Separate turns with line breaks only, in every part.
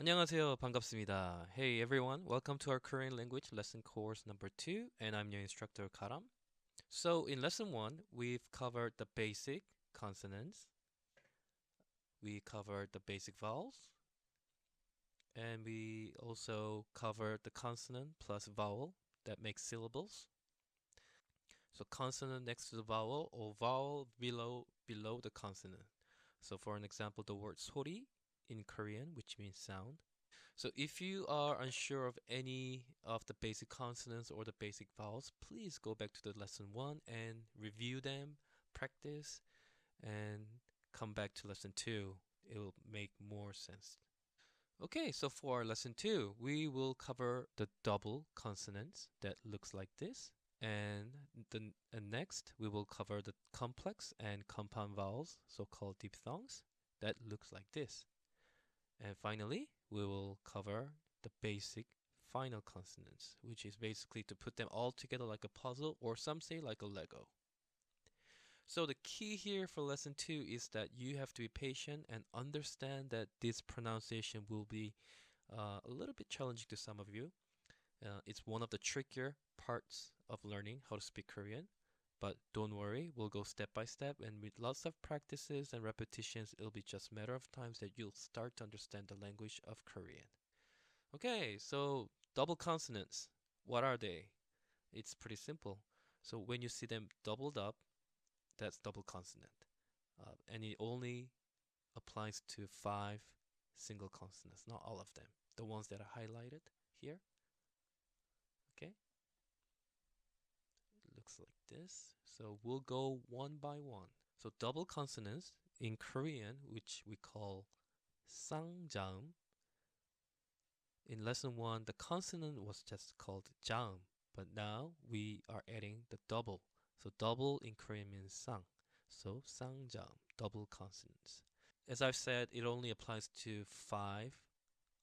안녕하세요. 반갑습니다. Hey everyone, welcome to our Korean language lesson course number 2, and I'm your instructor Karam. So in lesson 1, we've covered the basic consonants, we covered the basic vowels, and we also covered the consonant plus vowel that makes syllables. So consonant next to the vowel or vowel below the consonant. So for an example, the word 소리 in Korean, which means sound. So if you are unsure of any of the basic consonants or the basic vowels, please go back to the lesson 1 and review them, practice, and come back to lesson 2. It will make more sense. Okay, so for lesson 2, we will cover the double consonants that looks like this. And next, we will cover the complex and compound vowels, so-called diphthongs, that looks like this. And finally, we will cover the basic final consonants, which is basically to put them all together like a puzzle, or some say like a Lego. So the key here for lesson 2 is that you have to be patient and understand that this pronunciation will be a little bit challenging to some of you. It's one of the trickier parts of learning how to speak Korean. But don't worry, we'll go step by step, and with lots of practices and repetitions, it'll be just a matter of times that you'll start to understand the language of Korean. Okay, so double consonants, what are they? It's pretty simple. So when you see them doubled up, that's double consonant. And it only applies to 5 single consonants, not all of them. The ones that are highlighted here. Okay, it looks like this. So we'll go one by one. So double consonants in Korean, which we call 쌍자음. In lesson 1, the consonant was just called jaum, but now we are adding the double. So double in Korean means sang. So 쌍자음, double consonants. As I've said, it only applies to 5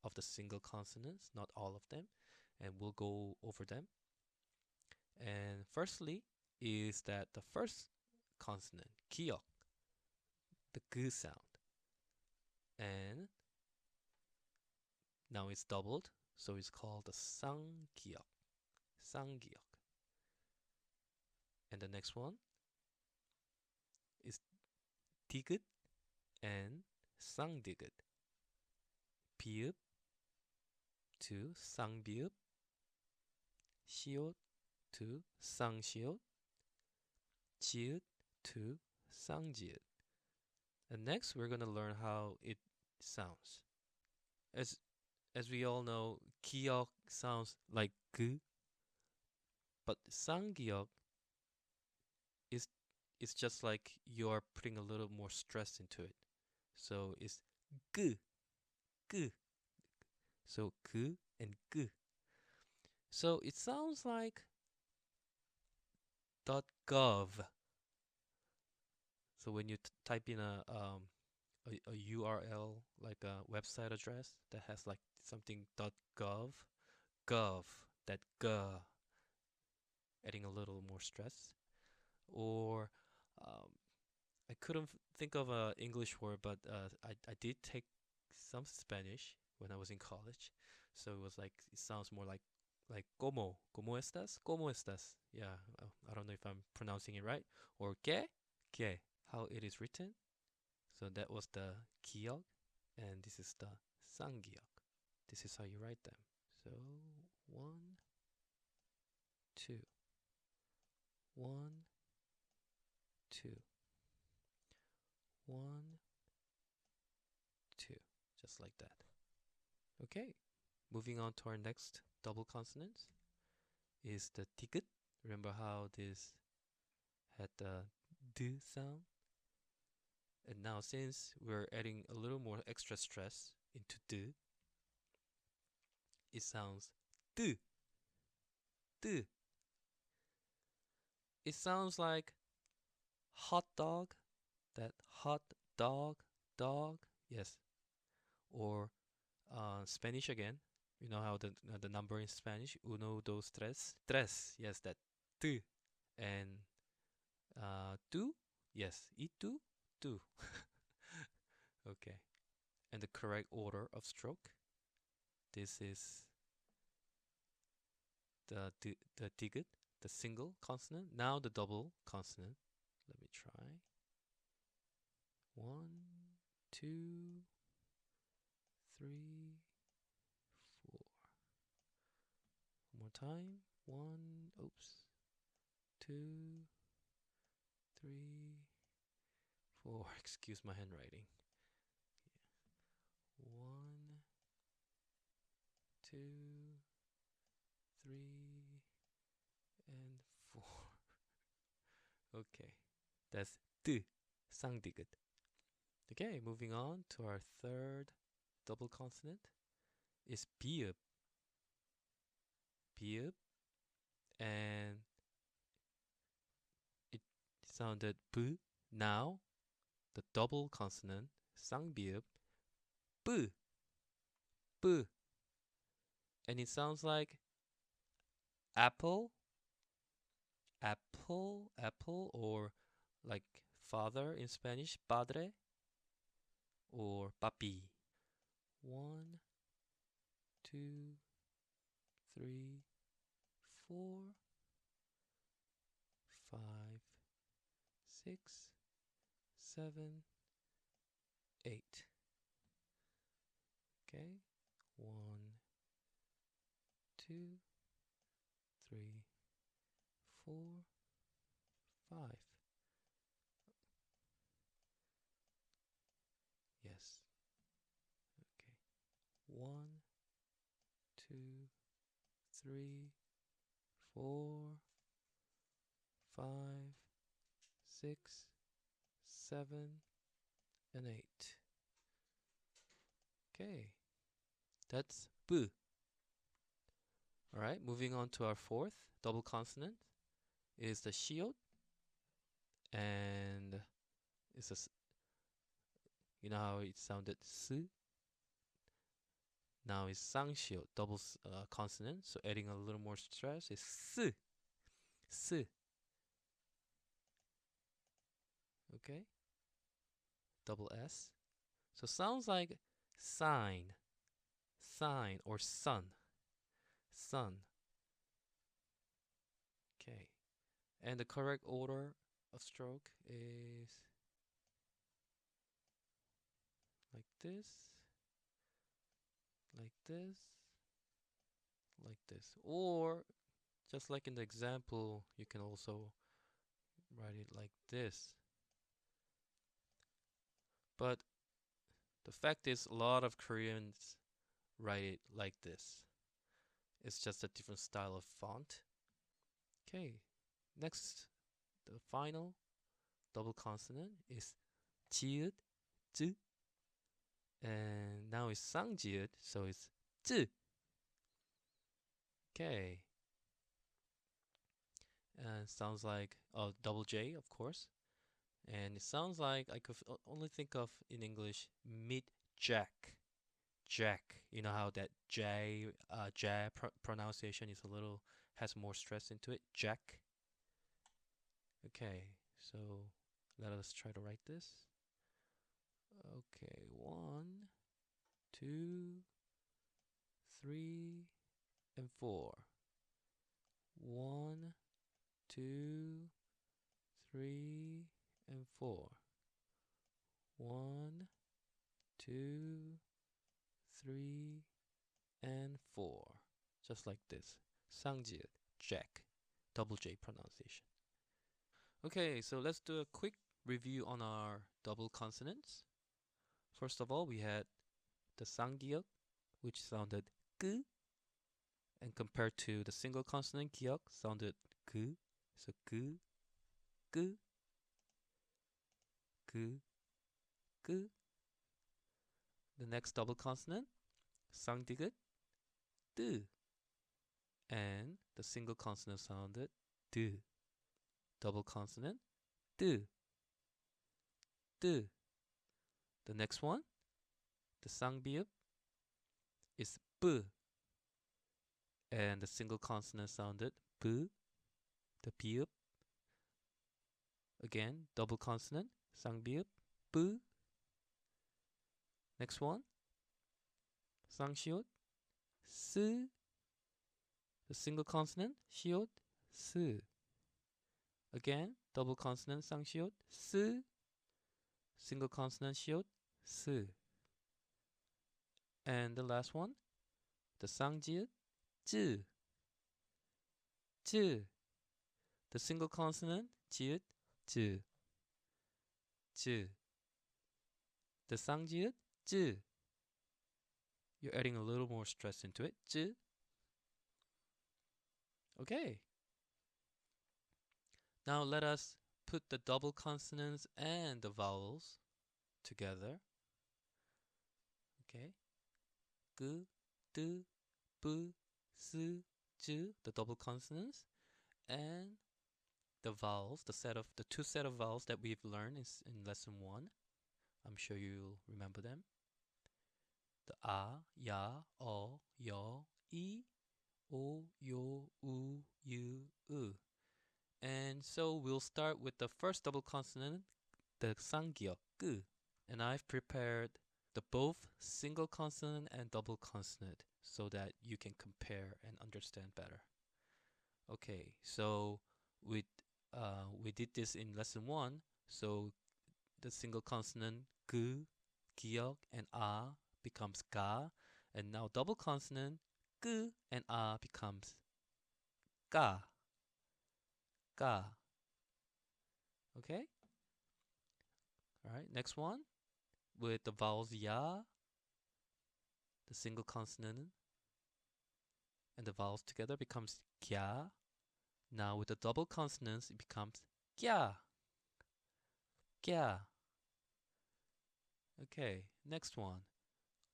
of the single consonants, not all of them, and we'll go over them. And firstly is that the first consonant, 기역, the g sound. And now it's doubled, so it's called the 쌍기역. 쌍기역. And the next one is 디귿 and 쌍디귿. 비읍 to 쌍비읍, 시옷 to 쌍시옷, 지읒 to 쌍지읒. And next we're going to learn how it sounds. As we all know, 기역 sounds like g, but 쌍기역 is just like you're putting a little more stress into it. So it's g, g. So g and g. So it sounds like .gov. So when you type in a URL, like a website address that has like something .gov, gov, that g, adding a little more stress. Or um, I couldn't think of a English word, but I did take some Spanish when I was in college. So it was like, it sounds more like ¿cómo estás? ¿Cómo estás? Yeah, I don't know if I'm pronouncing it right. Or ¿qué? ¿Qué? How it is written. So that was the 기역, and this is the 쌍기역. This is how you write them. So 1, 2, 1, 2, 1, 2, just like that. Okay, moving on to our next double consonants is the 디귿. Remember how this had the d sound? And now since we're adding a little more extra stress into d, it sounds d, d. It sounds like hot dog, that hot dog, dog, yes. Or Spanish again. You know how the number in Spanish, uno, dos, tres, tres, yes, that t. And tú, yes, y tú, tú. Okay. And the correct order of stroke. This is the digit, the single consonant. Now the double consonant. Let me try. 1, 2, 3, 4. One more time. 1, oops. 2, 3, 4. Excuse my handwriting. 1, 2, 3, and 4. Okay, that's D, 쌍디귿. Okay, moving on to our third double consonant is 비읍. 비읍, and it sounded B. Now the double consonant 쌍비읍, B, B, and it sounds like apple, apple, or like father in Spanish, padre, or papi. 1, 2, 3, 4, 5, 6, 7, 8. Okay, 1, 2, 3, 4, 5. Yes. Okay. 1, 2, 3, 4, 5, 6, 7, and 8. Okay. That's B. Alright, moving on to our fourth double consonant is the shiot, and it's you know how it sounded S? Now it's 쌍시옷, double consonant, so adding a little more stress is S, S. Okay, double S. So sounds like sign, sign, or sun, sun. Okay, and the correct order of stroke is like this, like this, like this. Or just like in the example, you can also write it like this. But the fact is, a lot of Koreans write it like this. It's just a different style of font. Okay, next, the final double consonant is 지읒, 즈, and now it's 쌍지읒, so it's 즈. Okay, and sounds like double J, of course, and it sounds like I could only think of in English mid jack, jack. You know how that J pronunciation is a little has more stress into it. Jack. Okay, so let us try to write this. Okay, 1, 2, 3, and 4. 1, 2, 3, and 4. 1, 2, 3, and 4. Just like this. 쌍지읒, Jack, double J pronunciation. Okay, so let's do a quick review on our double consonants. First of all, we had the 쌍기역, which sounded 끄, and compared to the single consonant 기역, sounded 그. So 끄, 끄, 그, 끄. The next double consonant, 쌍디귿, 뜨, and the single consonant sounded 드. Double consonant, 뜨, 뜨. The next one, the 쌍비읍, is 뿌, and the single consonant sounded 뿌, the 비읍. Again, double consonant, 쌍비읍, 뿌. Next one, 쌍시옷, S. The single consonant, 시옷, S. Again, double consonant, 쌍시옷, S. Single consonant, 시옷, S. And the last one, the 쌍지읒, 쯔, 쯔. The single consonant, 지읒, 쯔, 쯔. The 쌍지읒, 쯔. You're adding a little more stress into it, 쯔. Okay. Now let us put the double consonants and the vowels together. Okay. 그, 뜨, 뿌, 스, 즈, the double consonants, and the vowels, the two set of vowels that we've learned in lesson 1. I'm sure you'll remember them. The a, ya, o, yo, i, o, yo, u, u, u. And so we'll start with the first double consonant, the 쌍기역, 끄. And I've prepared the both single consonant and double consonant so that you can compare and understand better. Okay, so we did this in lesson 1. So the single consonant 그, 기역, and 아 becomes 가, and now double consonant 끄 and 아 becomes 까, 까. Okay. All right. Next one with the vowels ya, the single consonant, and the vowels together becomes kya. Now with the double consonants, it becomes kya, kya. Okay, next one.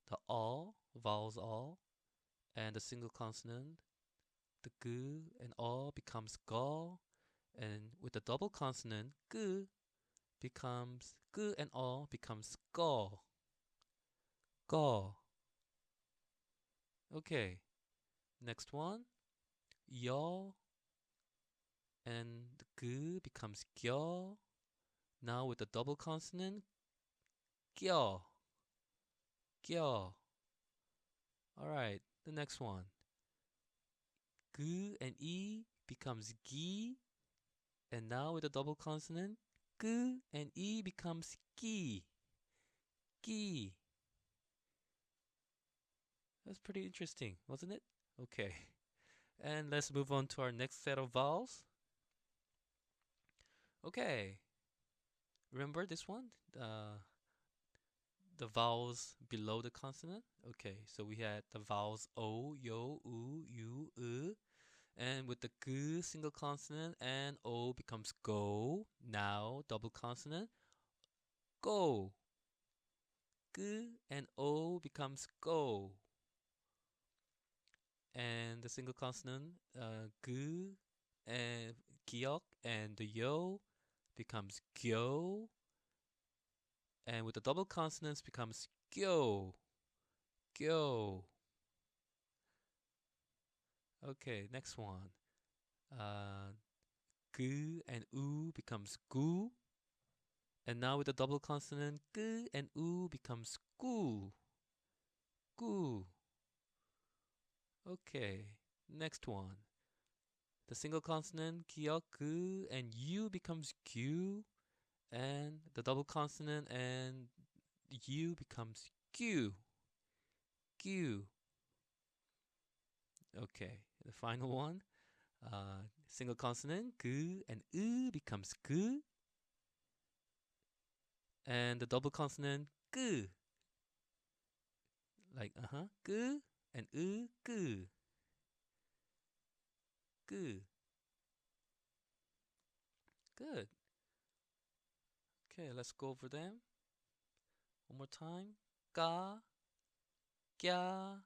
The all, vowels all, and the single consonant, the gu and all becomes go. And with the double consonant, gu becomes gu and all becomes go, go. Okay, next one. Yo and the gu becomes gyo. Now with the double consonant, gyo, gyo. All right, the next one. Gu and e becomes gi. And now with the double consonant, gu and e becomes gi, gi. That's pretty interesting, wasn't it? Okay. And let's move on to our next set of vowels. Okay. Remember this one? The vowels below the consonant? Okay, so we had the vowels o, yo, u, u, and with the g single consonant and o becomes go. Now double consonant, go. G and o becomes go. And the single consonant, g and 기역 and the yo becomes gyo. And with the double consonants becomes gyo, gyo. Okay, next one. G and u becomes gu. And now with the double consonant, g and u becomes gu, gu. Okay, next one. The single consonant, 기역, 그, and u becomes q. And the double consonant and u becomes q, q. Okay, the final one. Single consonant, 그, and becomes 그. And the double consonant, 그. Like, 그, and 그, 그. Good. Okay, let's go over them one more time. 까, 꺄,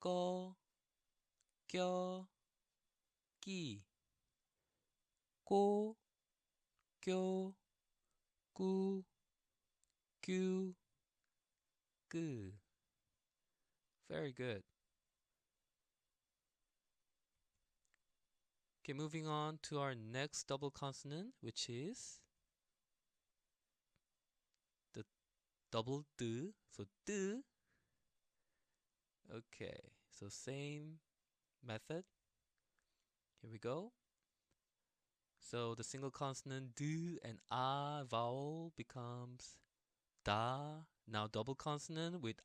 꺼, 껴, 끼, 꼬, 껴, 꾸, 규, 끄. Very good. Okay, moving on to our next double consonant, which is the double 뜨. So 뜨. Okay, so same method. Here we go. So the single consonant d and vowel becomes da. Now double consonant with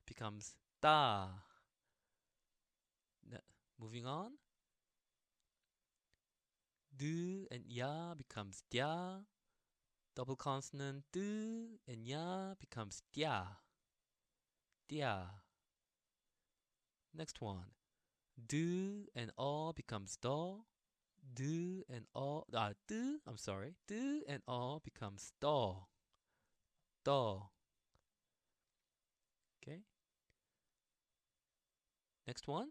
becomes da. Moving on. D and ya becomes dia. Double consonant d and ya becomes dia. Dia. Next one. Do and all becomes do. Do and all I'm sorry. Do and all becomes do. Do. Okay. Next one.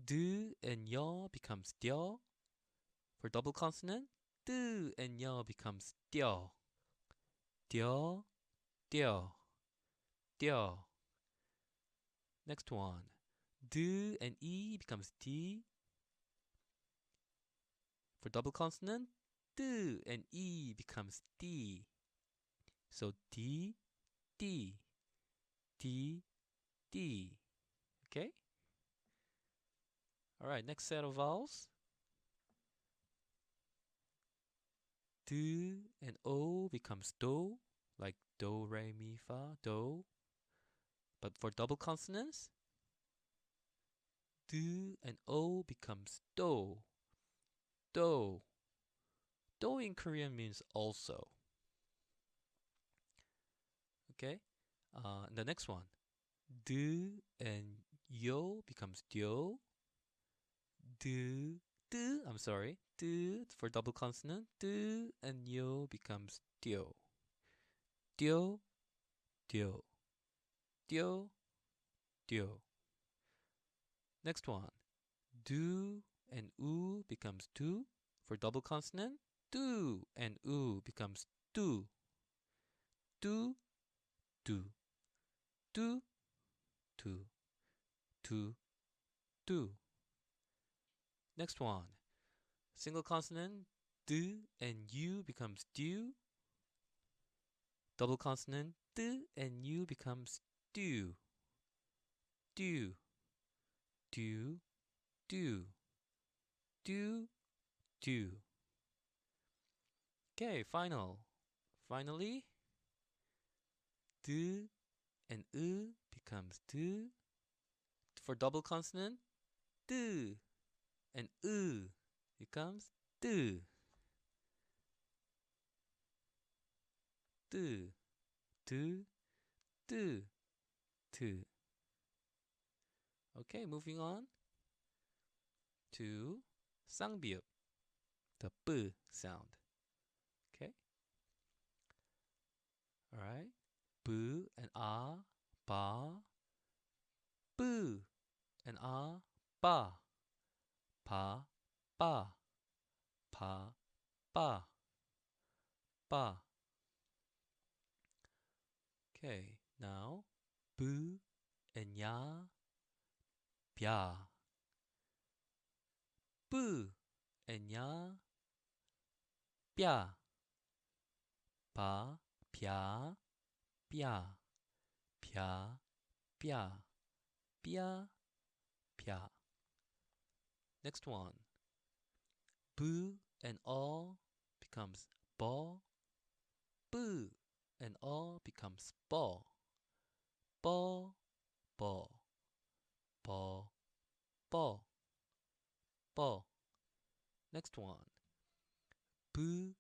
Do and yaw becomes dio. For double consonant, do and yaw becomes dio. Dio, dio, dio. Next one. Do and e becomes d. For double consonant, do and e becomes d. So d, d, d, d. Okay? Alright, next set of vowels. Do and o becomes do, like do, re, mi, fa, do. But for double consonants, do and o becomes do, do. Do in Korean means also. Okay? The next one. Do and yo becomes dio. I'm sorry. Do for double consonant. Do and yo becomes dio. Dio, dio, dio, dio. Next one. Do and u becomes do. For double consonant. Do and u becomes do. Do, do, do, do, do, do. Next one. Single consonant, do and u becomes do. Double consonant, d and u becomes do. Do, do, do, do, do. Okay, finally, do and u becomes do. For double consonant, do and u becomes do. Do, do, do, do. Okay, moving on to 쌍비읍, the b sound. Okay, all right. B and ba, boo and ba, pa, ba, pa, ba, ba. Okay, now bu and ya, bia. Bu and ya, bia. Pa, pia, bia. Pia, bia, bia, pia. Next one. Bu and all becomes bo. Bu and all becomes bo. Bo, bo, bo, bo, bo. Next one. Bu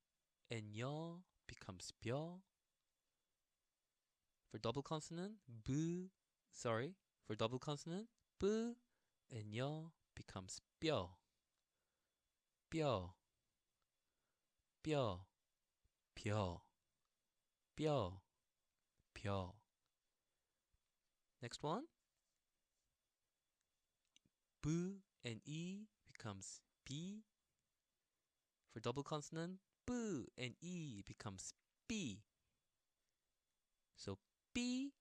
and yo becomes byo. For double consonant, for double consonant, bu and yo becomes byo. Byo, byo, byo, byo, byo. Next one. Bu and e becomes b. For double consonant, bu and e becomes b. So b,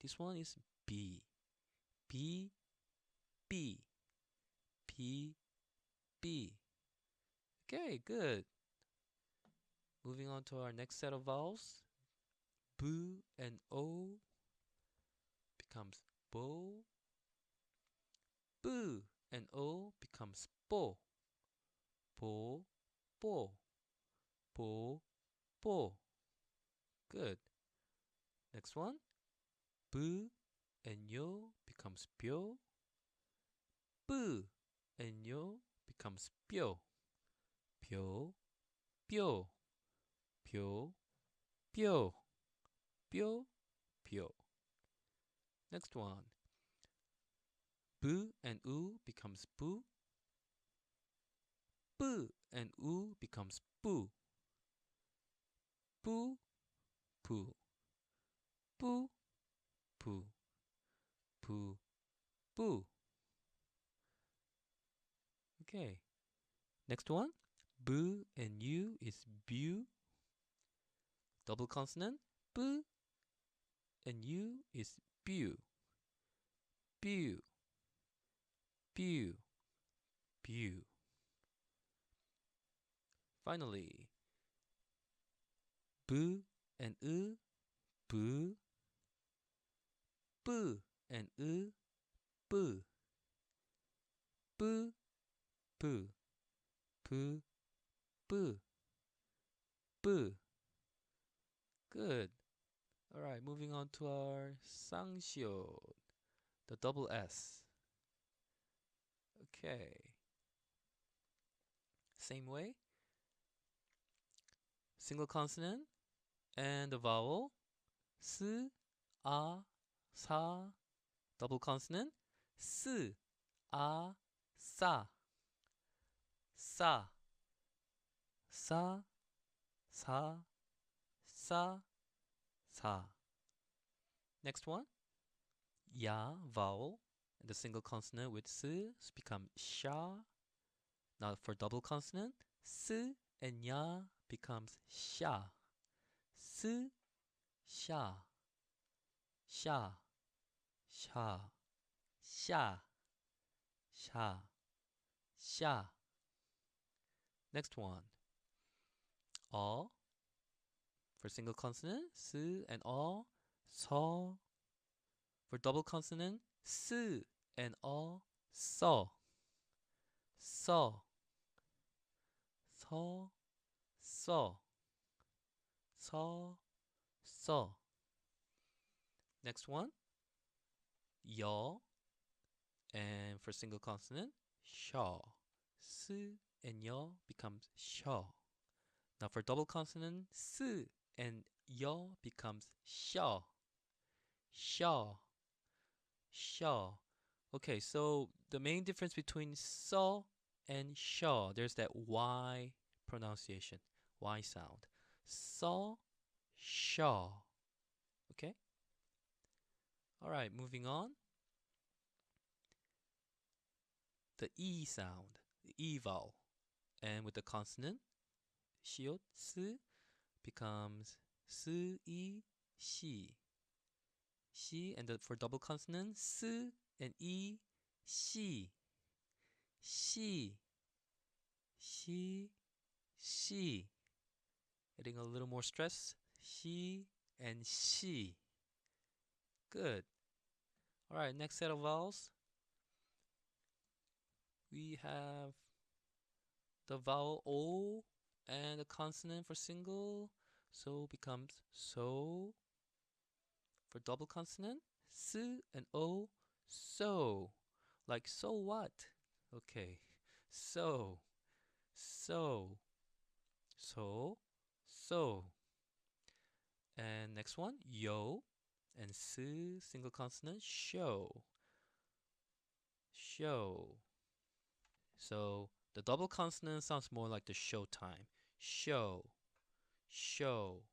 this one is b. B, b, p, b. Okay, good. Moving on to our next set of vowels. Bu and o becomes bo. and O becomes bo. Bo, bo, bo, bo. Good. Next one. Bu and yo becomes pyo. Bu and yo becomes pyo. Pyo, pyo, pyo, pyo, pyo, pyo. Next one. Bu and u becomes bu. Bu and u becomes bu. Bu, bu, bu, bu, bu, bu. Okay. Next one. Bu and u is bu. Double consonant. Bu and u is bu. Bu, bu, bu. Finally, bu and bu, bu and bu, bu, bu, bu, bu, bu. Good. All right, moving on to our sangshyo, the double S. Okay. Same way. Single consonant and the vowel. S, a, sa. Double consonant. S, a, sa. Sa. Sa, sa, sa, sa. Next one. Ya, vowel. And the single consonant with s become sha. Now for double consonant, s and ya becomes sha. S, sha, sha, sha, sha, sha, sha. Next one. All. For single consonant, s and all, so. For double consonant, s and all, so. So. So. So. So. So. Next one. Yo. And for single consonant, shaw. S and yo becomes shaw. Now for double consonant, s and yo becomes shaw. Shaw. Shaw. Okay, so the main difference between so and shaw, there's that Y pronunciation, Y sound. So, shaw. Okay? All right, moving on. The E sound, the E vowel. And with the consonant, shiot, s, becomes s, e, shi. Shi, and for double consonant, s and e, shi. Shi. She, she. Adding a little more stress. She and she. Good. All right, next set of vowels. We have the vowel O and the consonant for single. So becomes so. For double consonant, S and O, so. Like, so what? Okay. So, so, so, so. And next one, yo. And s, single consonant, show. Show. So the double consonant sounds more like the show time. Show. Show.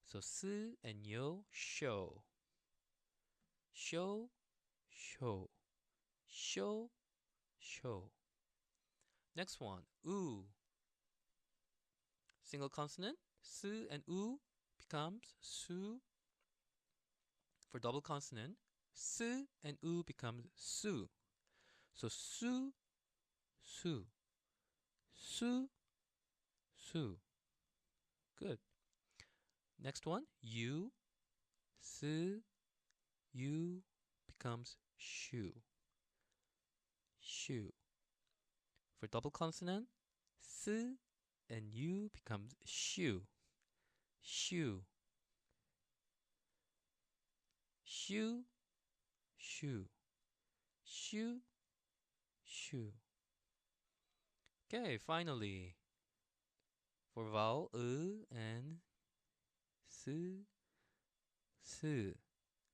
So s and yo, show. Show. Show. Show. Show. Next one, oo. Single consonant, s and oo becomes su. For double consonant, s and oo becomes su. So su, su, su, su. Good. Next one, you. S, you becomes shu. Shoe. For double consonant, s and u becomes shoe. Shoe. Shoe. Shoe. Shoe. Shoe. Okay, finally, for vowel, and s, s.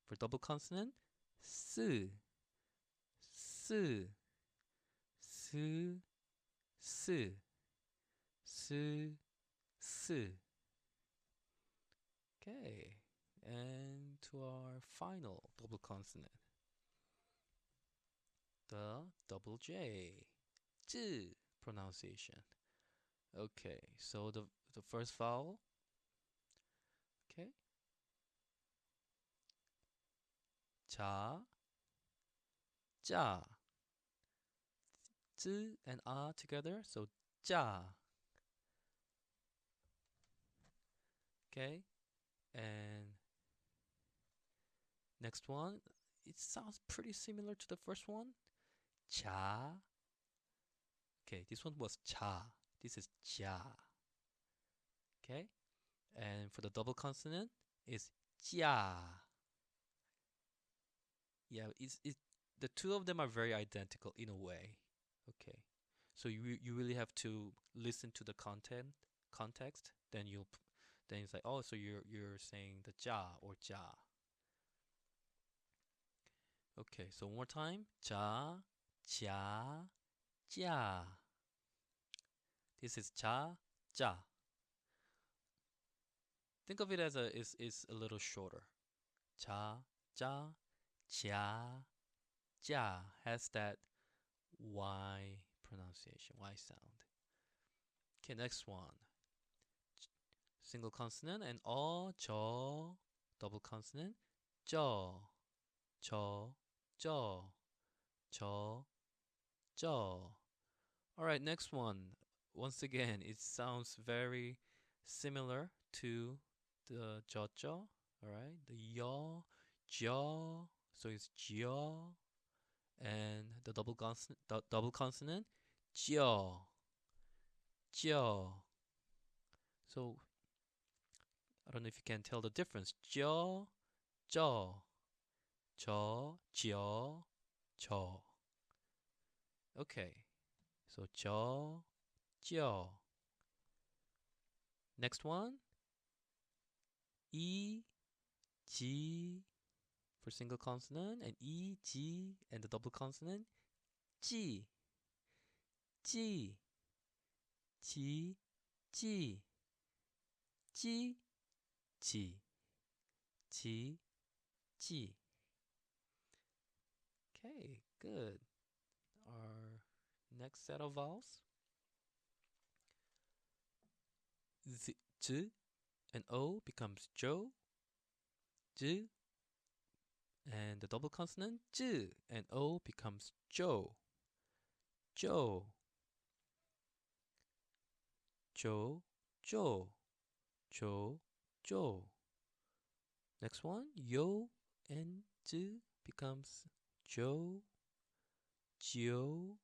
For double consonant, s, s, s, s, s, s. Okay, and to our final double consonant, the double J, J pronunciation. Okay, so the first vowel, okay, 자, 자, z and a together, so 자. Okay, and next one, it sounds pretty similar to the first one. 자. Okay, this one was 자. This is 자. Okay, and for the double consonant, is 자. Yeah, the two of them are very identical in a way. Okay, so you really have to listen to the context. Then it's like, oh, so you're saying the ja or ja. Okay, so one more time. Ja, ja, ja. This is ja, ja. Think of it as is a little shorter. Ja, ja, ja, ja has that Y pronunciation, Y sound. Okay, next one. Single consonant and jaw. Double consonant. jaw, jaw, jaw, jaw, jaw. All right, next one. Once again, it sounds very similar to the jaw jaw. All right, the yaw, jaw. So it's jaw, and the double consonant, jaw, jaw. So I don't know if you can tell the difference. jaw, jaw, jaw, jaw, jaw. Okay, so jaw, jaw. Next one, E, G for single consonant, and E, G, and the double consonant, G, G, G, G, G, G, G, G. Okay, good. Our next set of vowels, Z, J, and O becomes Jo, J, and the double consonant, J, and O becomes Jo, Jo, Jo, Jo, Jo, Jo. Next one, Yo and J becomes Jo, Jo.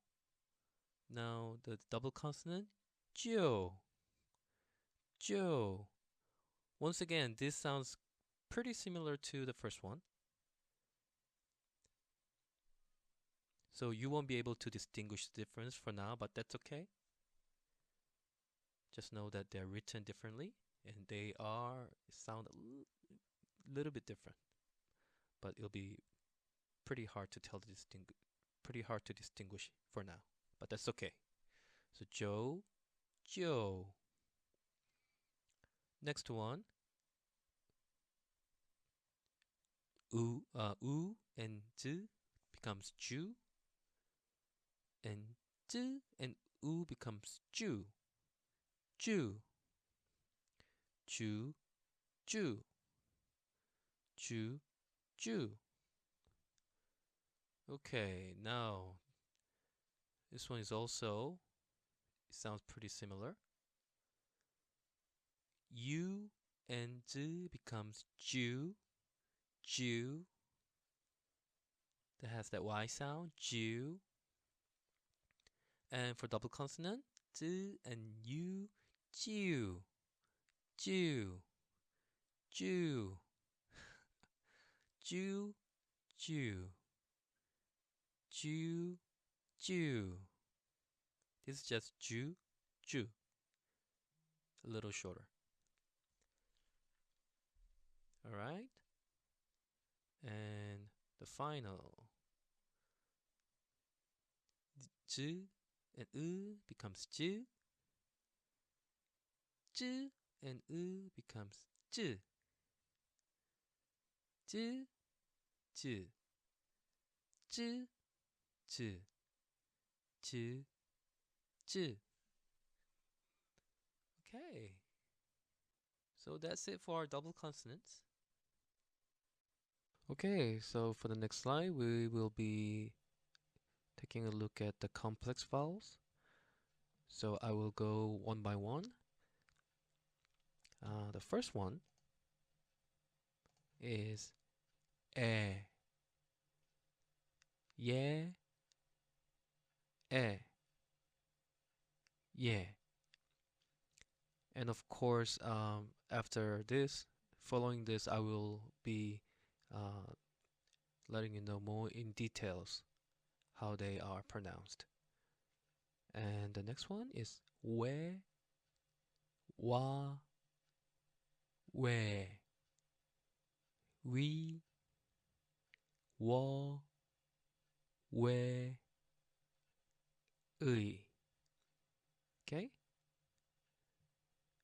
Now the double consonant, Jo, Jo. Once again, this sounds pretty similar to the first one. So you won't be able to distinguish the difference for now, but that's okay. Just know that they're written differently and they sound a little bit different, but it'll be pretty hard to distinguish for now, but that's okay. So Jo, Jo. Next one, U and Z becomes Ju, and Z and U becomes Ju, Ju, Ju, Ju, Ju, Ju. Okay, now this one is also, it sounds pretty similar. U and Z becomes Ju, Ju. That has that Y sound, Ju. And for double consonant, z and u, ju, ju, ju, ju, ju, ju, ju. This is just ju, ju, a little shorter. All right. And the final z and becomes ju, ju and becomes ju, ju, ju, ju, ju, ju, ju. Okay. So that's it for our double consonants. Okay, so for the next slide, we will be taking a look at the complex vowels. So I will go one by one. The first one is e, ye, e, ye. And of course, after this, following this, I will be uh, letting you know more in details how they are pronounced. And the next one is we, wa, we, we, wo, we, 의. Okay?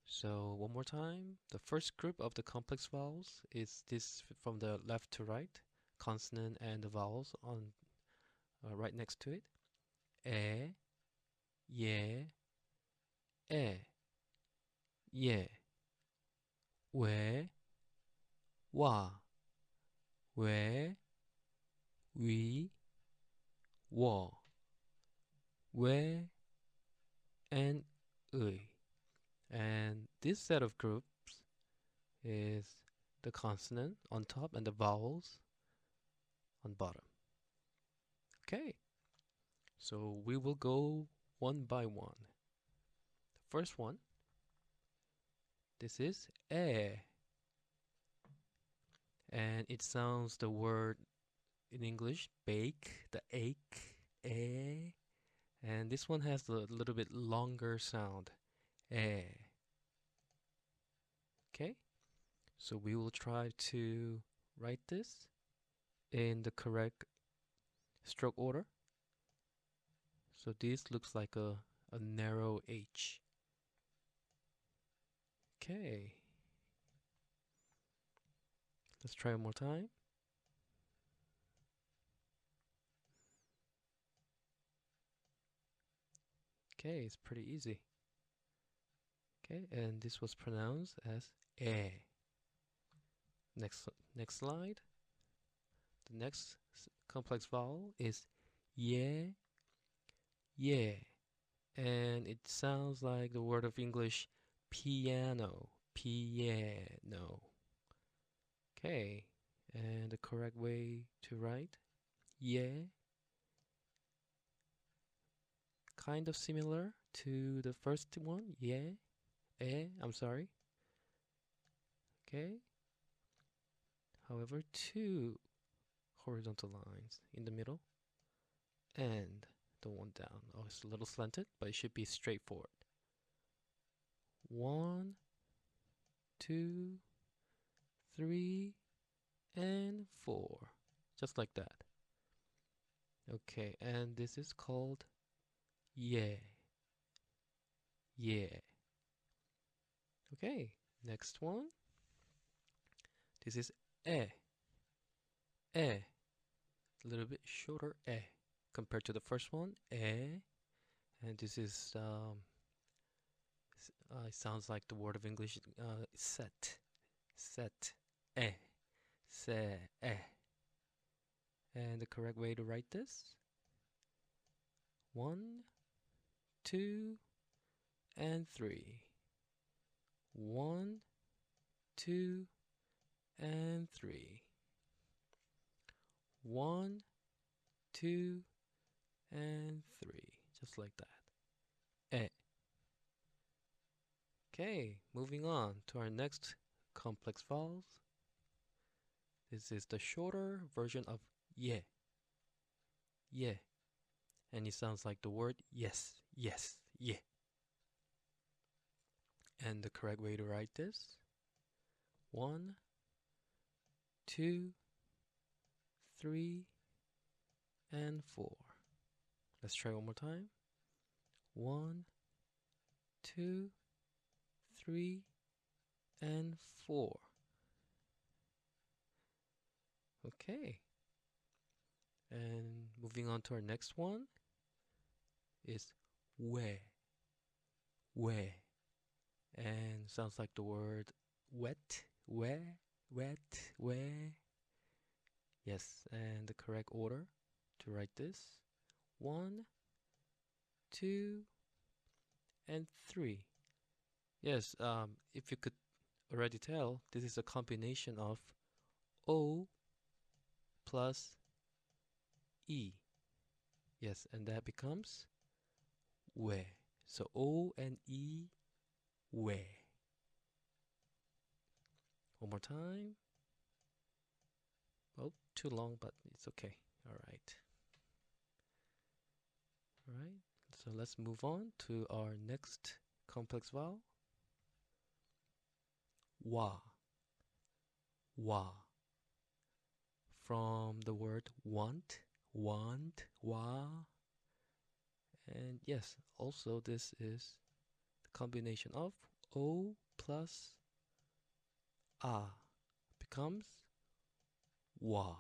So one more time, the first group of the complex vowels is this from the left to right, consonant and the vowels on right next to it. E, ye, e, ye, we, wa, we, wo, we, and 의. And this set of groups is the consonant on top and the vowels on bottom. Okay, so we will go one by one. The first one, this is e, and it sounds the word in English bake, the ache, e, and this one has a little bit longer sound, e. Okay, so we will try to write this in the correct stroke order. So this looks like a narrow H. Okay. Let's try one more time. Okay, it's pretty easy. Okay, and this was pronounced as eh. Next slide. The next complex vowel is ye, ye, and it sounds like the word of English piano, piano. Okay, and the correct way to write ye, kind of similar to the first one, yeah, I'm sorry. Okay. However, two horizontal lines in the middle and the one down. Oh, it's a little slanted, but it should be straightforward. 1, 2, 3, and 4. Just like that. Okay, and this is called yeah. Yeah. Okay, next one. This is eh. Eh. A little bit shorter eh compared to the first one. Eh. And this is it sounds like the word of English set. Set. Eh. Se. Eh. And the correct way to write this: 1, 2, and 3. 1, 2, and 3. 1, 2, and 3. Just like that. E. Okay, moving on to our next complex vowels. This is the shorter version of ye. Ye. And it sounds like the word yes, yes, ye. And the correct way to write this: 1, 2, 3, and 4. Let's try one more time. 1, 2, 3, and 4. Okay. And moving on to our next one is we. We. And sounds like the word wet. We, wet, we. Yes, and the correct order to write this: 1, 2, and 3. Yes, if you could already tell, this is a combination of O plus E. Yes, and that becomes we. So O and E, we. One more time. Oh, too long, but it's okay. All right. All right. So let's move on to our next complex vowel. Wa. Wa. From the word want, wa. And yes, also this is the combination of O plus A becomes wa.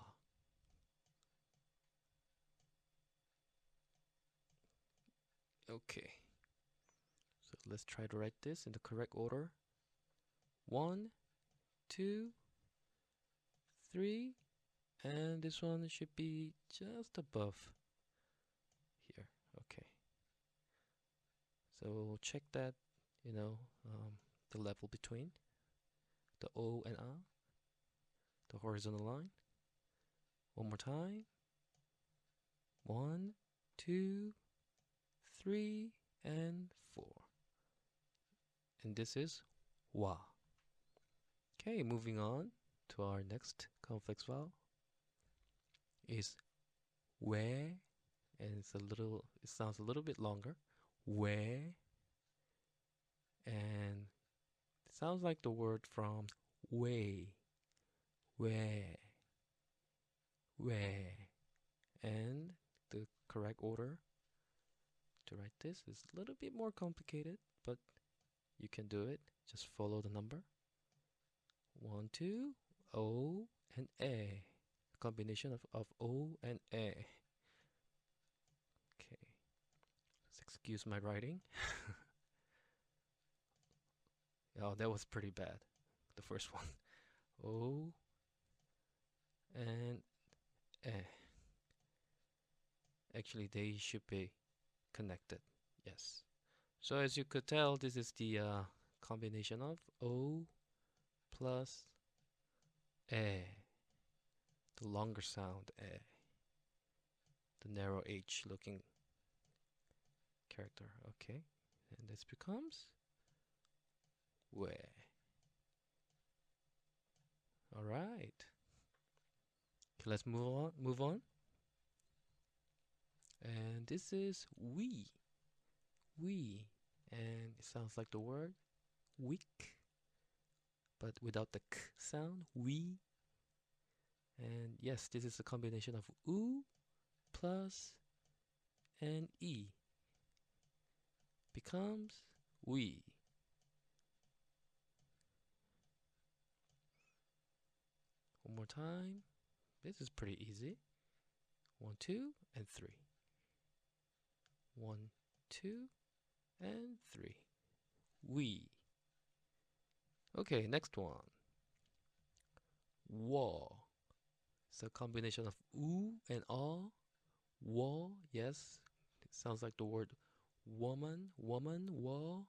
Okay. So let's try to write this in the correct order. 1, 2, 3, and this one should be just above here. Okay. So we'll check that, the level between the O and A, the horizontal line. One more time. 1, 2, 3, and 4. And this is wa. Okay, moving on to our next complex vowel is we, and it sounds a little bit longer. We, and it sounds like the word from way, way, way. And the correct order to write this is a little bit more complicated, but you can do it. Just follow the number. 1, 2, O and A. Combination of O and A. Okay. Let's excuse my writing. Oh, that was pretty bad. The first one. O and A. Actually, they should be connected. Yes. So as you could tell, this is the combination of O plus A. The longer sound A. The narrow H looking character. Okay. And this becomes we. All right. Okay, let's move on. And this is we. We. And it sounds like the word weak, but without the k sound. We. And yes, this is a combination of oo plus and e. Becomes we. One more time. This is pretty easy. 1, 2, and 3. 1, 2, and 3. We. Okay, next one. Wa. It's a combination of oo and ah. Wa, yes. It sounds like the word woman, wa.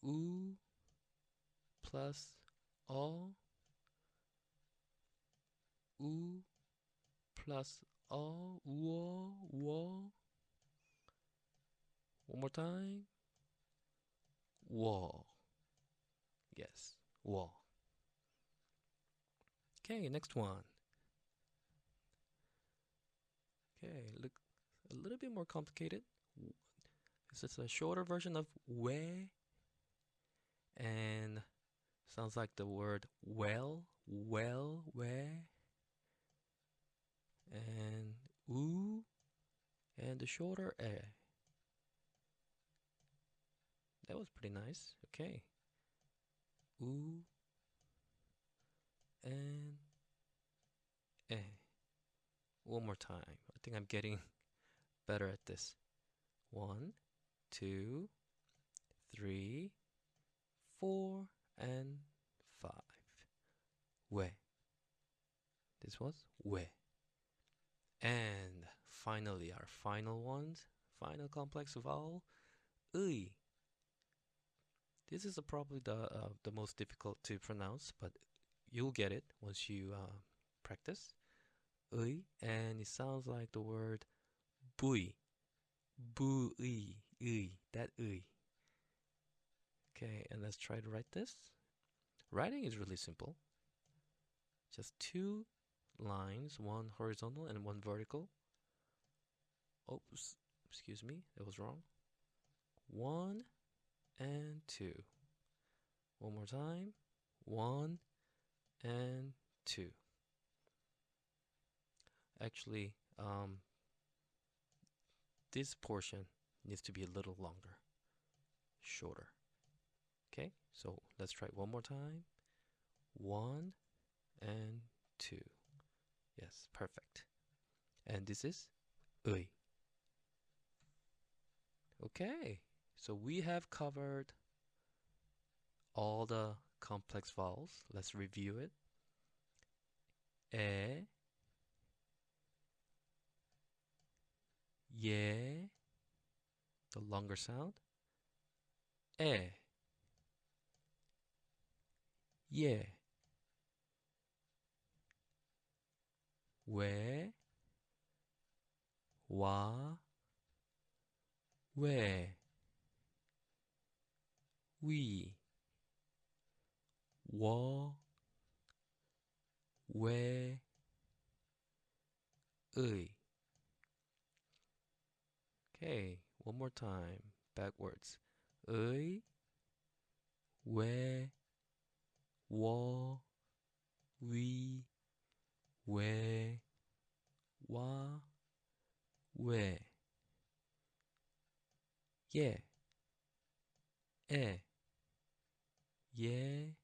Oo plus ah. Oo plus ah, wa. One more more time. Wall. Yes, wall. Okay, next one. Okay, look a little bit more complicated. This is a shorter version of we, and sounds like the word well, we, and oo, and the shorter eh. That was pretty nice. Okay. Oo and eh. One more time. I think I'm getting better at this. 1, 2, 3, 4, and 5. We. This was we. And finally, our final ones. Final complex vowel. Ui. This is probably the most difficult to pronounce, but you'll get it once you practice. Ui, and it sounds like the word bui. Bui. Ui. That ui. Okay, and let's try to write this. Writing is really simple. Just 2 lines, one horizontal and one vertical. Oops, excuse me, that was wrong. 1 and 2. One more time. 1 and 2. Actually, this portion needs to be a little longer, shorter. Okay, so let's try one more time. 1 and 2. Yes, perfect. And this is ui. Okay, so we have covered all the complex vowels. Let's review it. E, ye, the longer sound. E, ye, we, wa, we, wo, we, ui. Okay, one more time, backwards. Ui, we, wo, we, wa, we, ye, e, ye,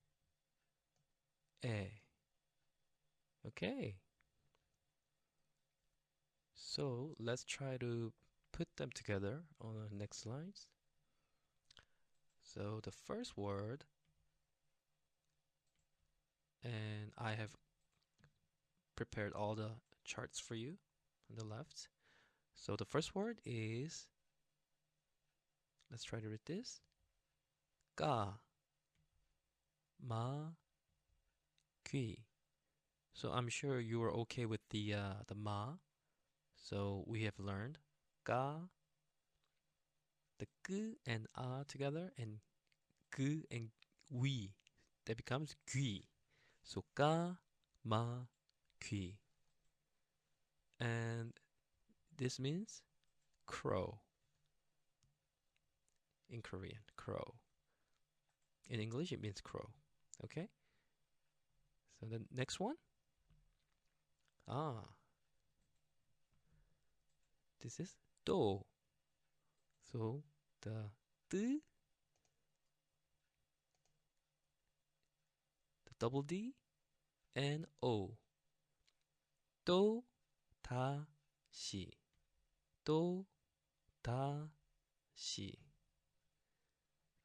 e. Okay. So let's try to put them together on the next slides. So the first word, and I have prepared all the charts for you on the left. So the first word is, let's try to read this. Ka, ma, qui. So I'm sure you are okay with the ma. So we have learned ka, the g and a together, and g and we. That becomes gui. So ka, ma, qui. And this means crow. In Korean, crow. In English, it means crow. Okay? So the next one. This is do. So the d, the double D, and O. Do, ta, shi. Do, ta, shi.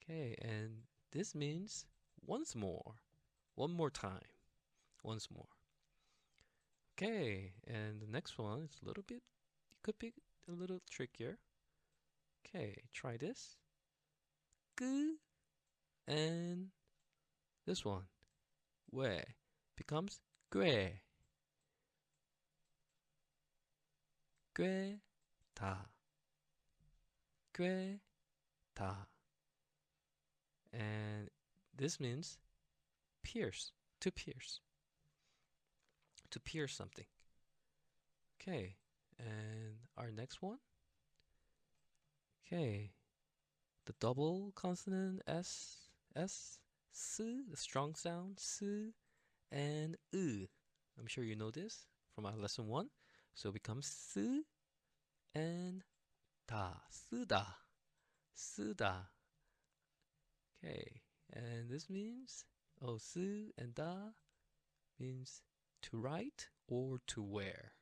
Okay, and this means once more. One more time. Once more. Okay, and the next one is a little bit, it could be a little trickier. Okay, try this. G, and this one. We becomes gue. gue, ta. gue, 다. And this means pierce, to pierce, to pierce something. Okay, and our next one. Okay, the double consonant s, the strong sound, s, and u. I'm sure you know this from our lesson one. So it becomes s and da, 쓰다, 쓰다. Okay, and this means, oh, 쓰 and da means to write or to wear.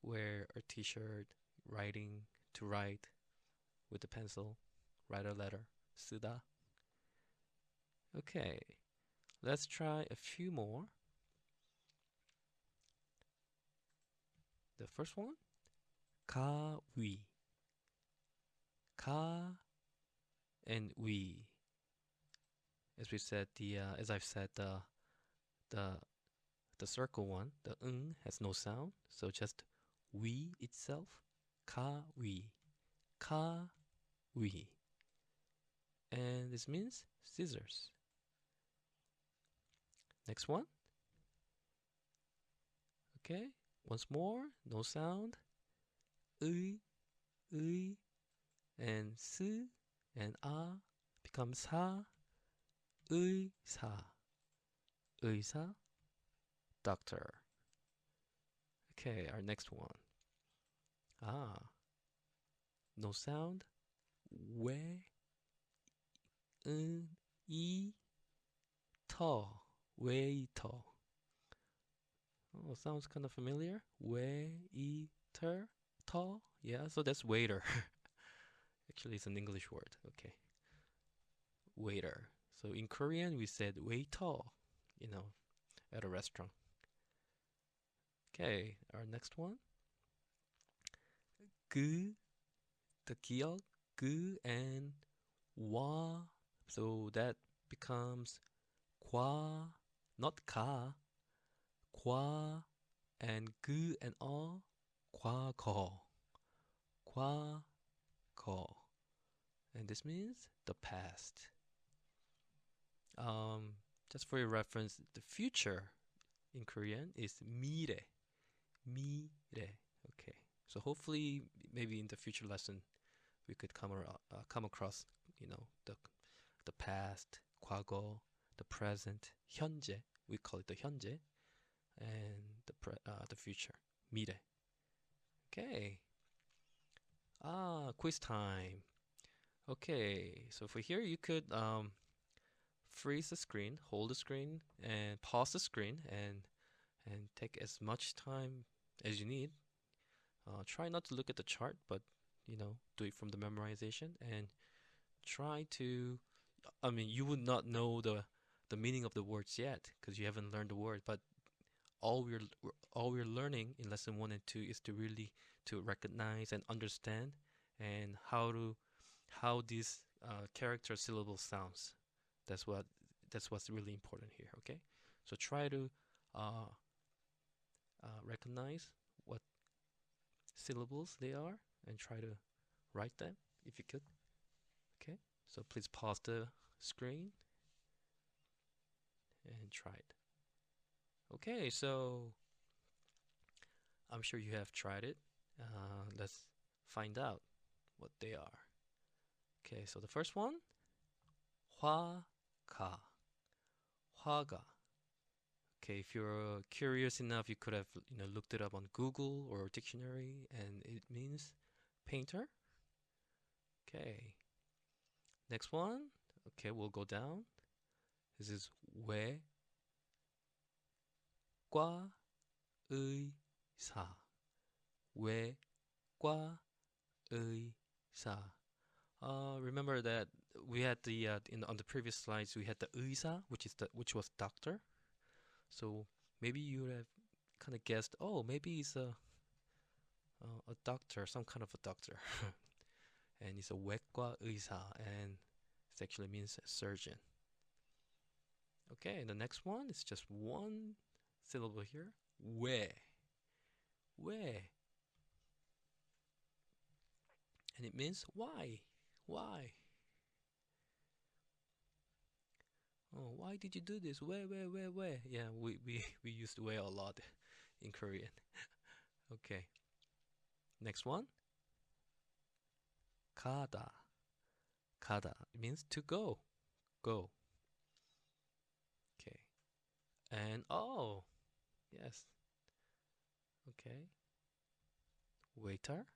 Wear a t-shirt, writing, to write with a pencil, write a letter, 쓰다. Okay, let's try a few more. The first one, 가위, 가 and 위. As we said, as I've said, the the circle one, the has no sound, so just 위 itself, 가위, 가위, and this means scissors. Next one. Okay, once more, no sound. 의, and 스 and 아 becomes 사, 의사, 의사, doctor. Okay, our next one. No sound. 왜, 이, 터, waiter. Oh, sounds kind of familiar. Waiter, 터. Yeah, so that's waiter. Actually, it's an English word. Okay, waiter. So in Korean, we said waiter, at a restaurant. Okay, our next one. 그, the 기억, 그 and 와. So that becomes 과, not 가. 과 and 그 and 어, 과거, 과거. And this means the past. Just for your reference, the future in Korean is 미래, 미래. Okay, so hopefully, maybe in the future lesson, we could come across, the past, 과거, the present, 현재. We call it the 현재, and the future, 미래. Okay. Quiz time. Okay, so for here, you could freeze the screen, hold the screen, and pause the screen, and take as much time as you need. Try not to look at the chart, but do it from the memorization, and try to. I mean, you would not know the meaning of the words yet because you haven't learned the word, but all we're learning in lesson 1 and 2 is to really to recognize and understand and how these character syllable sounds. That's what's really important here. Okay, so try to recognize what syllables they are and try to write them if you could. Okay, so please pause the screen and try it. Okay, so I'm sure you have tried it. Let's find out what they are. Okay, so the first one, 화가, 화가. Okay, if you're curious enough, you could have looked it up on Google or dictionary, and it means painter. Okay, next one. Okay, we'll go down. This is 왜, 과, 의사, 왜, 과, 의사. Remember that we had on the previous slides we had the 의사, which was doctor. So maybe you would have kind of guessed, oh, maybe he's a doctor, some kind of a doctor, and it's a 외과 의사, and it actually means surgeon. Okay, and the next one is just one syllable here, 왜, 왜, and it means why, Why? Oh, why did you do this? Where? Yeah, we used where a lot in Korean. Okay. Next one. Kada. Kada. It means to go. Go. Okay. And oh, yes. Okay. Waiter.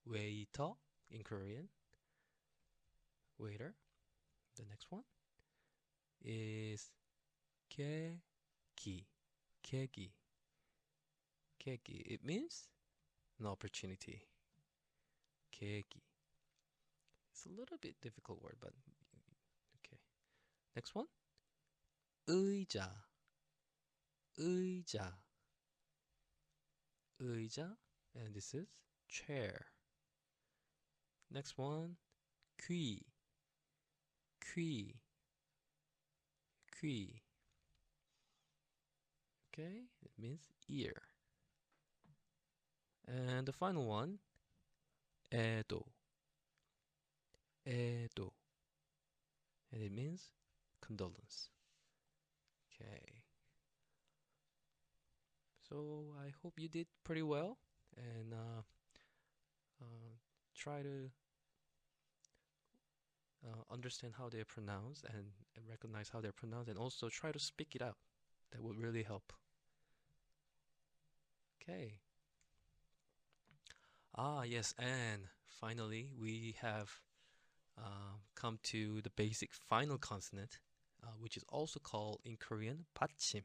Waiter in Korean. Waiter. The next one is kegi. Kegi. Kegi. It means an opportunity. Kegi. It's a little bit difficult word, but okay. Next one. 의자. 의자. 의자. And this is chair. Next one. 귀. 귀. 귀. Okay, it means ear. And the final one. 애도. 애도. And it means condolence. Okay. So I hope you did pretty well, and try to understand how they're pronounced and recognize how they're pronounced, and also try to speak it out. That would really help. Okay. Ah, yes, and finally we have come to the basic final consonant, which is also called in Korean 받침.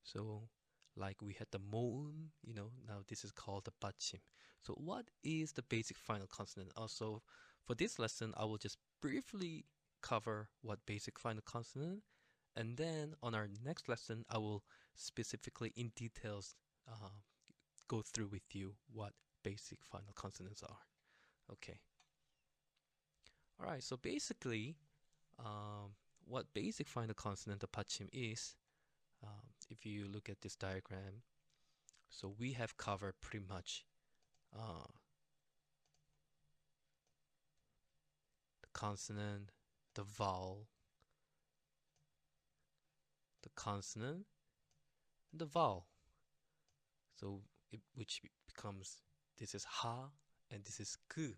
So, like we had the moum, now this is called the 받침. So, what is the basic final consonant? Also, for this lesson, I will just briefly cover what basic final consonant, and then on our next lesson, I will specifically in details go through with you what basic final consonants are. Okay. All right. So basically, what basic final consonant, the 받침, is, if you look at this diagram, so we have covered pretty much the consonant, the vowel, the consonant, and the vowel. So which becomes, this is ha and this is 그.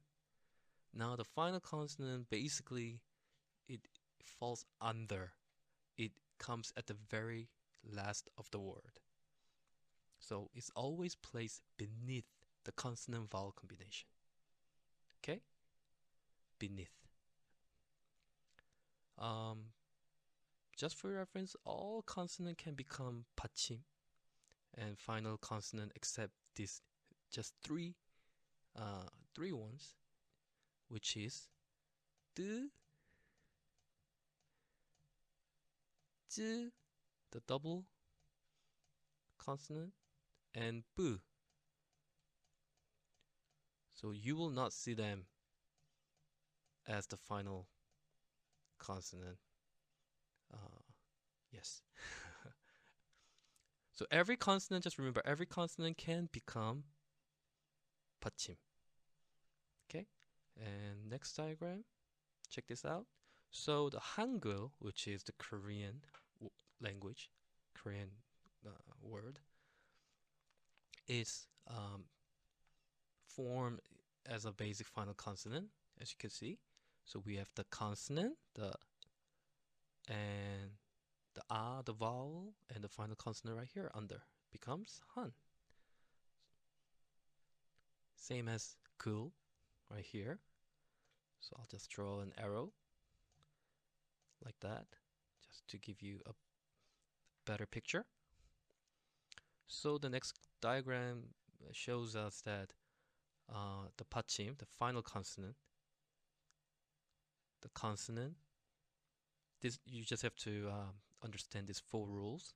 Now the final consonant, basically it falls under. It comes at the very last of the word. So it's always placed beneath the consonant vowel combination. Okay? Beneath. Just for reference, all consonant can become 받침, and final consonant except these just three ones, which is 뜨, 쯔, the double consonant, and 뿌. So you will not see them as the final consonant. Yes. So every consonant, just remember, every consonant can become 받침. Okay? And next diagram, check this out. So the Hangul, which is the Korean language, Korean word, is formed as a basic final consonant, as you can see. So we have the consonant, and the the vowel, and the final consonant right here under becomes han. Same as cool right here. So I'll just draw an arrow like that, just to give you a better picture. So the next diagram shows us that the 받침, the final consonant, the consonant, this you just have to understand these 4 rules.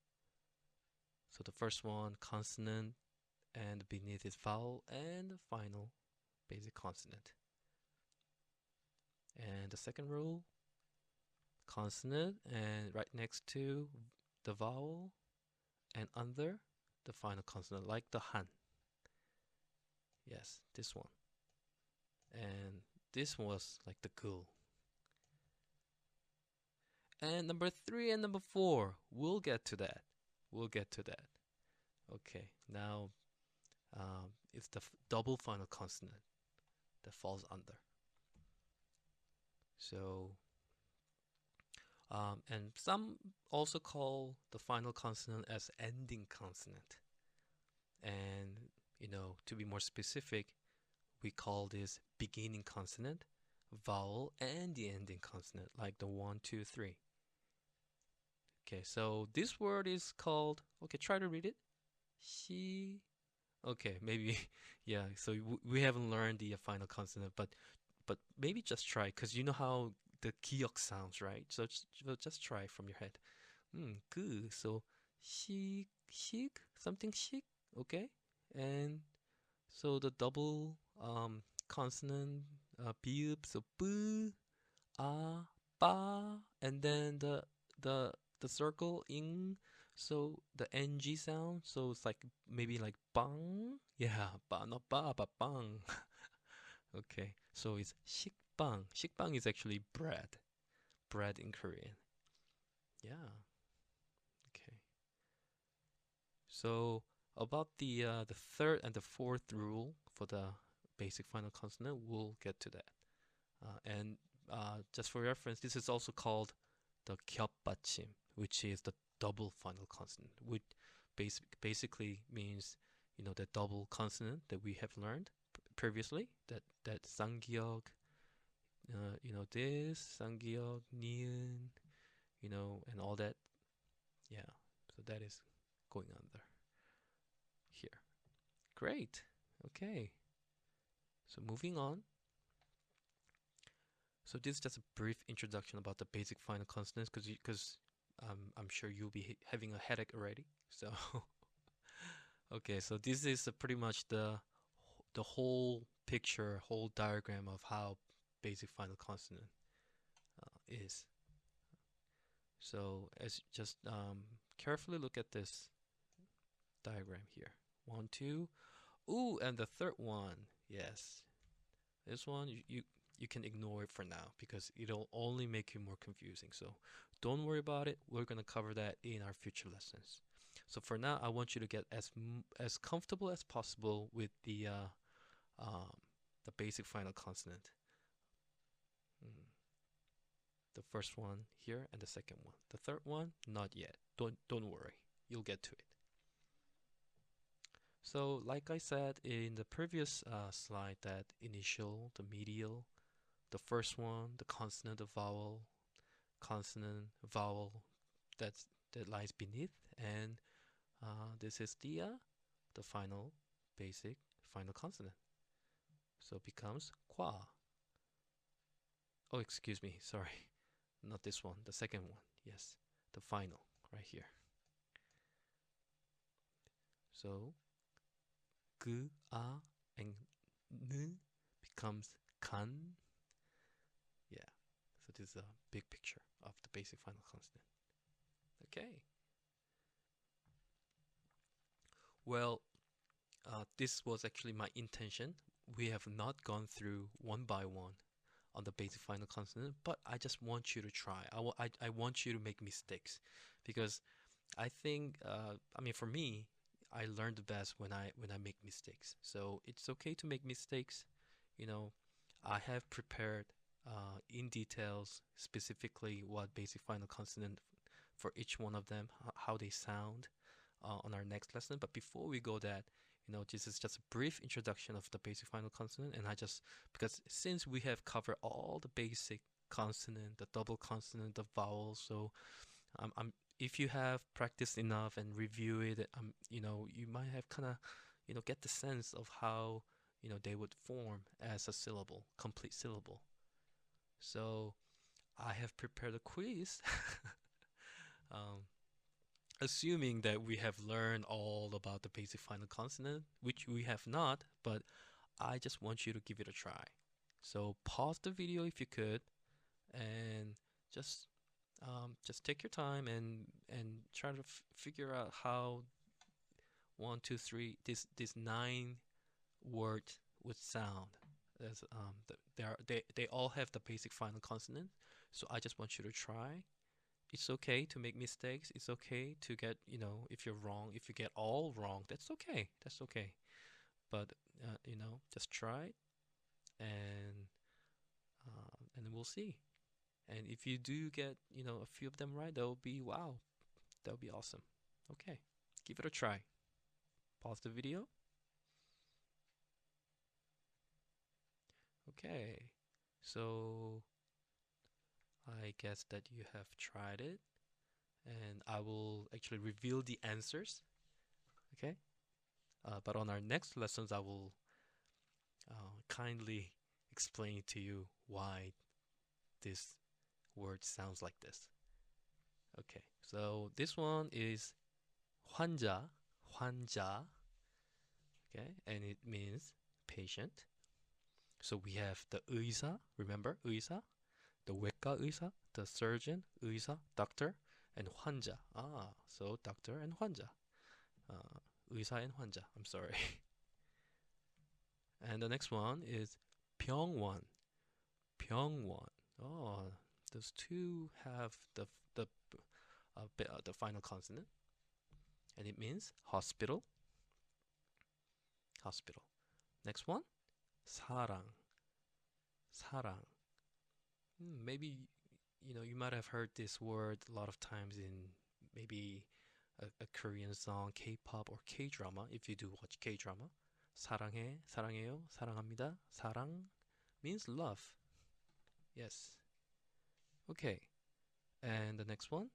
So the first one, consonant, and beneath is vowel, and the final, basic consonant. And the second rule, consonant, and right next to the vowel, and under the final consonant, like the han. Yes, this one. And this was like the goal. And number 3 and number 4, we'll get to that. We'll get to that. Okay, now it's the double final consonant that falls under. So, and some also call the final consonant as ending consonant. And, to be more specific, we call this beginning consonant, vowel, and the ending consonant, like the 1, 2, 3. Okay, so this word is called, okay, try to read it. She, okay, maybe, yeah, so we haven't learned the final consonant, but maybe just try, because you know how the 기역 sounds, right? So just try from your head. Good. So, chic, something chic, okay? And so the double consonant 비읍, so b, a, ba, and then the circle ing, so the ng sound, so it's like maybe like bang, yeah, ba, not ba, but bang. Okay, so it's 식빵. 식빵 is actually bread in Korean. Yeah. Okay. So about the third and the fourth rule for the basic final consonant, we'll get to that. And just for reference, this is also called the 겹받침, which is the double final consonant, which basically means the double consonant that we have learned previously. That 쌍기역, this 쌍기역, 니은, and all that. Yeah, so that is going under here. Great. Okay. So moving on. So this is just a brief introduction about the basic final consonants, because I'm sure you'll be having a headache already. So okay, so this is pretty much the whole picture, whole diagram of how basic final consonant is. So as just carefully look at this diagram here. 1, 2. Ooh, and the third one. Yes. This one you can ignore it for now because it'll only make you more confusing. So don't worry about it. We're going to cover that in our future lessons. So for now, I want you to get as comfortable as possible with the basic final consonant. The first one here and the second one. The third one, not yet. Don't worry. You'll get to it. So like I said in the previous slide, that initial, the medial, the first one, the consonant, the vowel, consonant, vowel, that lies beneath, and this is the final basic final consonant. So it becomes qua. Oh, excuse me, sorry, not this one, the second one. Yes, the final right here. So 그, a, and n becomes kan. Yeah, so this is a big picture of the basic final consonant. Okay. Well, this was actually my intention. We have not gone through one by one on the basic final consonant, but I just want you to try. I want you to make mistakes, because I think, I mean, for me, I learn the best when I make mistakes. So it's okay to make mistakes. I have prepared in details specifically what basic final consonant for each one of them, how they sound on our next lesson. But before we go that, this is just a brief introduction of the basic final consonant, and because since we have covered all the basic consonant, the double consonant, the vowels, so if you have practiced enough and review it, you might have kind of, get the sense of how, they would form as a syllable, complete syllable. So I have prepared a quiz, assuming that we have learned all about the basic final consonant, which we have not, but I just want you to give it a try. So pause the video if you could, and just take your time and try to figure out how 1, 2, 3 this 9 word would sound They all have the basic final consonant. So I just want you to try. It's okay to make mistakes. It's okay to get, if you're wrong, if you get all wrong, that's okay. That's okay. But just try and then we'll see. And if you do get, a few of them right, that'll be wow. That'll be awesome. Okay, give it a try. Pause the video. Okay, so I guess that you have tried it, and I will actually reveal the answers. Okay, but on our next lessons, I will kindly explain to you why this word sounds like this. Okay, so this one is 환자, 환자. Okay, and it means patient. So we have the 의사, remember 의사? The 외과 의사, the surgeon, 의사, doctor, and 환자. So doctor and 환자. 의사 and 환자, I'm sorry. And the next one is 병원, 병원. Oh, those two have the final consonant, and it means hospital, hospital. Next one, 사랑, 사랑. Maybe you might have heard this word a lot of times in maybe a Korean song, K-pop or K-drama. If you do watch K-drama, 사랑해, 사랑해요, 사랑합니다. 사랑 means love. Yes. Okay. And the next one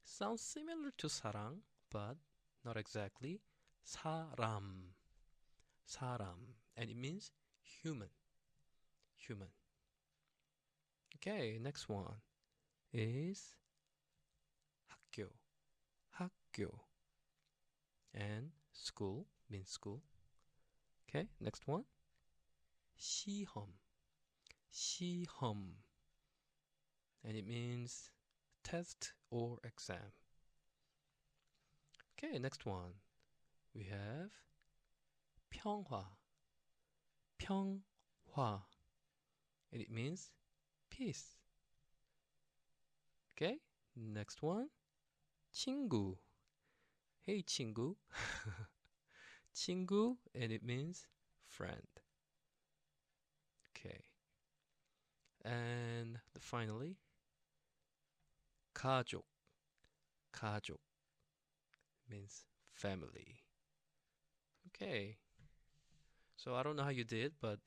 sounds similar to 사랑, but not exactly. 사람, 사람, and it means human, human. Okay, next one is 학교, 학교, and school means school. Okay, next one 시험, 시험, and it means test or exam. Okay, next one we have 평화, 평화, and it means peace. Okay, next one 친구. Hey 친구. 친구, and it means friend. Okay. And finally 가족. 가족 means family. Okay. So I don't know how you did, but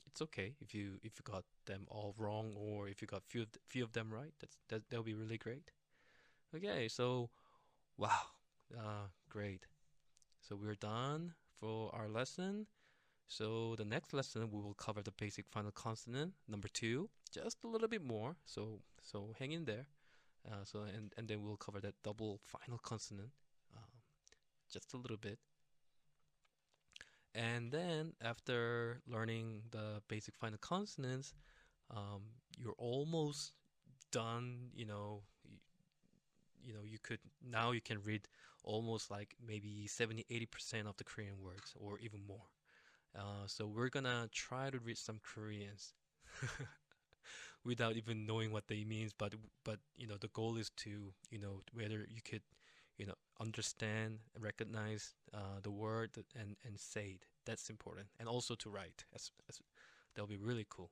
it's okay if you got them all wrong or if you got few of them right. That'll be really great. Okay, so wow, great. So we're done for our lesson. So the next lesson we will cover the basic final consonant number 2, just a little bit more. So hang in there. And then we'll cover that double final consonant, just a little bit. And then after learning the basic final consonants, you're almost done. You can read almost like maybe 70-80% of the Korean words or even more. So we're gonna try to read some Koreans without even knowing what they means, but the goal is to whether you could understand, recognize the word and say it. That's important, and also to write. As that'll be really cool.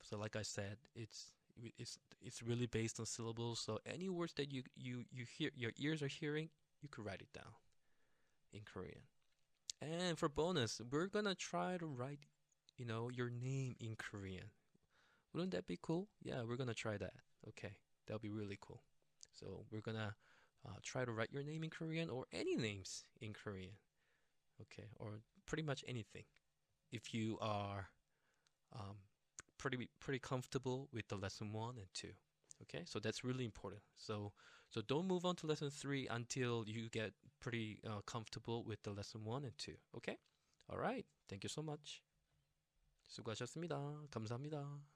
So like I said, it's really based on syllables. So any words that you hear, your ears are hearing, you could write it down in Korean. And for bonus, we're gonna try to write, your name in Korean. Wouldn't that be cool? Yeah, we're gonna try that. Okay, that'll be really cool. So we're gonna try to write your name in Korean or any names in Korean. Okay, or pretty much anything. If you are pretty comfortable with the lesson 1 and 2. Okay, so that's really important. So don't move on to lesson 3 until you get pretty comfortable with the lesson 1 and 2. Okay? All right. Thank you so much. 수고하셨습니다. 감사합니다.